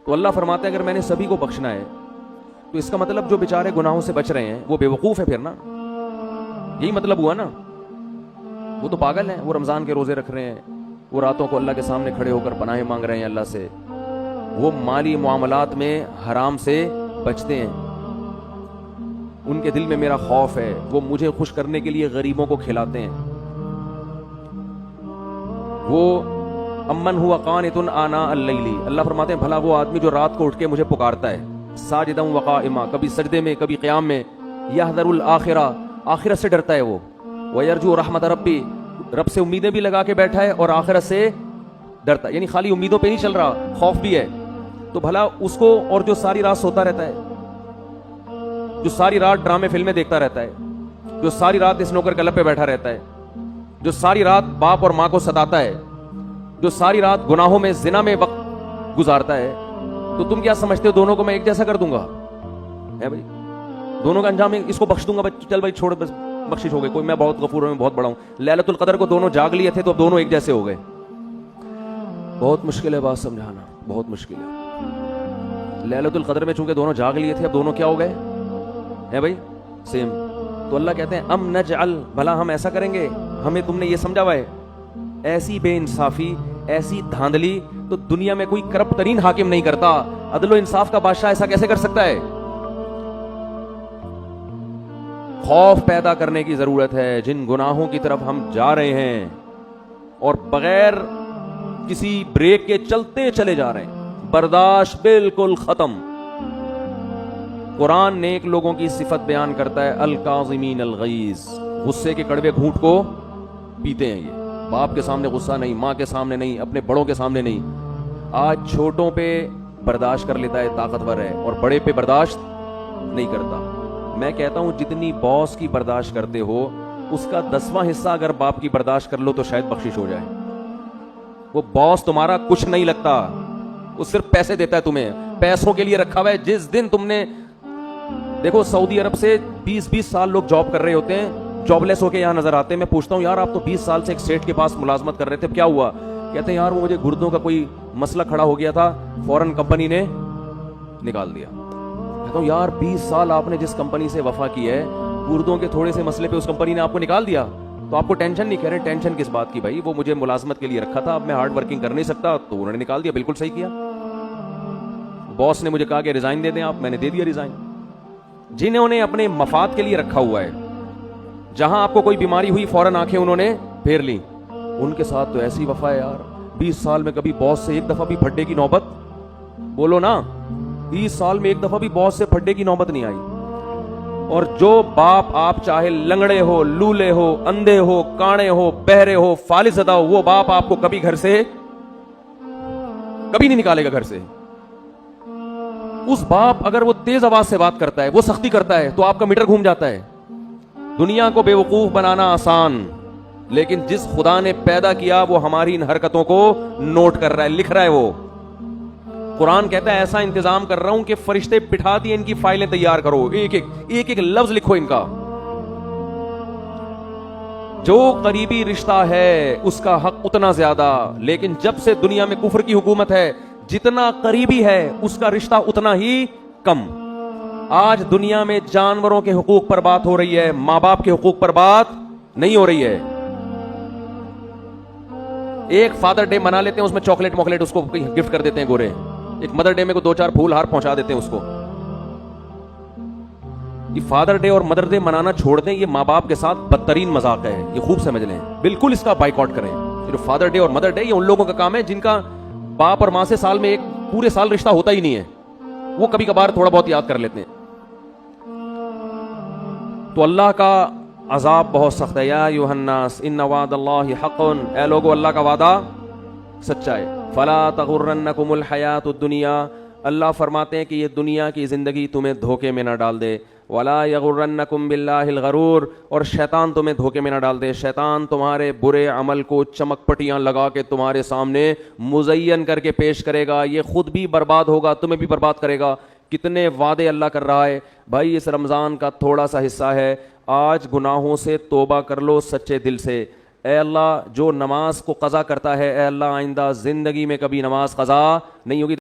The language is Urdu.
تو اللہ فرماتا ہے اگر میں نے سبھی کو بخشنا ہے تو اس کا مطلب جو بیچارے گناہوں سے بچ رہے ہیں وہ بے وقوف ہے پھر نا, یہی مطلب ہوا نا. وہ تو پاگل ہیں, وہ رمضان کے روزے رکھ رہے ہیں, وہ راتوں کو اللہ کے سامنے کھڑے ہو کر پناہیں مانگ رہے ہیں اللہ سے, وہ مالی معاملات میں حرام سے بچتے ہیں, ان کے دل میں میرا خوف ہے, وہ مجھے خوش کرنے کے لیے غریبوں کو کھلاتے ہیں. وہ امن ہوا قانت آناء اللیل, اللہ فرماتے ہیں بھلا وہ آدمی جو رات کو اٹھ کے مجھے پکارتا ہے, ساجدا وقائما, کبھی سجدے میں کبھی قیام میں, یحذر الآخرہ, آخرت سے ڈرتا ہے وہ, ویرجو رحمت ربی, رب سے امیدیں بھی لگا کے بیٹھا ہے اور آخرت سے ڈرتا ہے, یعنی خالی امیدوں پہ نہیں چل رہا, خوف بھی ہے. تو بھلا اس کو, اور جو ساری رات سوتا رہتا ہے, جو ساری رات ڈرامے فلمیں دیکھتا رہتا ہے, جو ساری رات اسنوکر کلب پہ بیٹھا رہتا ہے, جو ساری رات باپ اور ماں کو ستاتا ہے, جو ساری رات گناہوں میں زنا میں وقت گزارتا ہے, تو تم کیا سمجھتے ہو دونوں کو میں ایک جیسا کر دوں گا؟ ہے بھائی, دونوں کا انجام اس کو بخش دوں گا, چل بھائی چھوڑ, بس بخشش ہو گئی, کوئی میں بہت غفور ہوں, میں بہت بڑا ہوں. لیلۃ القدر کو دونوں جاگ لیے تھے تو اب دونوں ایک جیسے ہو گئے. بہت مشکل ہے بات سمجھانا, بہت مشکل ہے. لیلۃ القدر میں چونکہ دونوں جاگ لیے تھے, اب دونوں کیا ہو گئے ہیں بھائی, سیم. تو اللہ کہتے ہیں ام نجعل, بھلا ہم ایسا کریں گے, ہمیں تم نے یہ سمجھا ہوا ہے, ایسی بے انصافی, ایسی دھاندلی تو دنیا میں کوئی کرپٹ ترین حاکم نہیں کرتا. عدل و انصاف کا بادشاہ ایسا کیسے کر سکتا ہے؟ خوف پیدا کرنے کی ضرورت ہے. جن گناہوں کی طرف ہم جا رہے ہیں اور بغیر کسی بریک کے چلتے چلے جا رہے ہیں, برداشت بالکل ختم. قرآن نیک لوگوں کی صفت بیان کرتا ہے, الکاظمین الغیظ, غصے کے کڑوے گھونٹ کو پیتے ہیں. یہ باپ کے سامنے غصہ نہیں, ماں کے سامنے نہیں, اپنے بڑوں کے سامنے نہیں. آج چھوٹوں پہ برداشت کر لیتا ہے, طاقتور ہے, اور بڑے پہ برداشت نہیں کرتا. میں کہتا ہوں جتنی باس کی برداشت کرتے ہو اس کا 10واں حصہ اگر باپ کی برداشت کر لو تو شاید بخشش ہو جائے. وہ باس تمہارا کچھ نہیں لگتا, وہ صرف پیسے دیتا ہے تمہیں, پیسوں کے لیے رکھا ہوا ہے. جس دن تم نے, دیکھو سعودی عرب سے 20-20 سال لوگ جاب کر رہے ہوتے ہیں, جاب لیس ہو کے یہاں نظر آتے ہیں. میں پوچھتا ہوں یار آپ تو 20 سال سے ایک سیٹ کے پاس ملازمت کر رہے تھے, کیا ہوا؟ کہتے ہیں یار وہ مجھے گردوں کا کوئی مسئلہ کھڑا ہو گیا تھا, فوراً کمپنی نے نکال دیا. کہتا ہوں یار 20 سال آپ نے جس کمپنی سے وفا کی ہے, گردوں کے تھوڑے سے مسئلے پہ اس کمپنی نے آپ کو نکال دیا, تو آپ کو ٹینشن نہیں؟ کہہ رہے ٹینشن کس بات کی بھائی, وہ مجھے ملازمت کے لیے رکھا تھا, اب میں ہارڈ ورکنگ کر نہیں سکتا تو انہوں نے نکال دیا. بالکل صحیح کیا. باس نے مجھے کہا کہ ریزائن دے دیں آپ, میں نے دے دیا ریزائن. جنہوں نے اپنے مفاد کے لیے رکھا ہوا ہے, جہاں آپ کو کوئی بیماری ہوئی فوراً آنکھیں انہوں نے پھیر لی, ان کے ساتھ تو ایسی وفا ہے یار. 20 سال میں کبھی باس سے ایک دفعہ بھی پھڈے کی نوبت, بولو نا, 20 سال میں ایک دفعہ بھی باس سے پھڈے کی نوبت نہیں آئی. اور جو باپ آپ چاہے لنگڑے ہو, لولے ہو, اندھے ہو, کاڑے ہو, بہرے ہو, فالج زدہ ہو, وہ باپ آپ کو کبھی گھر سے کبھی نہیں نکالے گا گھر سے. اس باپ اگر وہ تیز آواز سے بات کرتا ہے, وہ سختی کرتا ہے, تو آپ کا میٹر گھوم جاتا ہے. دنیا کو بے وقوف بنانا آسان, لیکن جس خدا نے پیدا کیا وہ ہماری ان حرکتوں کو نوٹ کر رہا ہے, لکھ رہا ہے. وہ قرآن کہتا ہے ایسا انتظام کر رہا ہوں کہ فرشتے بٹھا دیے, ان کی فائلیں تیار کرو, ایک لفظ لکھو ان کا. جو قریبی رشتہ ہے اس کا حق اتنا زیادہ, لیکن جب سے دنیا میں کفر کی حکومت ہے, جتنا قریبی ہے اس کا رشتہ اتنا ہی کم. آج دنیا میں جانوروں کے حقوق پر بات ہو رہی ہے, ماں باپ کے حقوق پر بات نہیں ہو رہی ہے. ایک فادر ڈے منا لیتے ہیں, اس میں چاکلیٹ اس کو گفٹ کر دیتے ہیں گورے. ایک مدر ڈے میں کو 2-4 پھول ہار پہنچا دیتے ہیں اس کو. یہ فادر ڈے اور مدر ڈے منانا چھوڑ دیں, یہ ماں باپ کے ساتھ بدترین مذاق ہے, یہ خوب سمجھ لیں. بالکل اس کا بائیکاٹ کریں. یہ فادر ڈے اور مدر ڈے یہ ان لوگوں کا کام ہے جن کا باپ اور ماں سے سال میں ایک پورے سال رشتہ ہوتا ہی نہیں ہے, وہ کبھی کبھار تھوڑا بہت یاد کر لیتے ہیں. تو اللہ کا عذاب بہت سخت ہے. یا ایھا الناس ان وعد اللہ حق, اے لوگو اللہ کا وعدہ سچا ہے. فلا تغرنکم الحیات الدنیا, اللہ فرماتے ہیں کہ یہ دنیا کی زندگی تمہیں دھوکے میں نہ ڈال دے. ولا یغرنکم باللہ الغرور, اور شیطان تمہیں دھوکے میں نہ ڈال دے. شیطان تمہارے برے عمل کو چمک پٹیاں لگا کے تمہارے سامنے مزین کر کے پیش کرے گا, یہ خود بھی برباد ہوگا, تمہیں بھی برباد کرے گا. کتنے وعدے اللہ کر رہا ہے بھائی. اس رمضان کا تھوڑا سا حصہ ہے, آج گناہوں سے توبہ کر لو سچے دل سے. اے اللہ جو نماز کو قضا کرتا ہے, اے اللہ آئندہ زندگی میں کبھی نماز قضا نہیں ہوگی.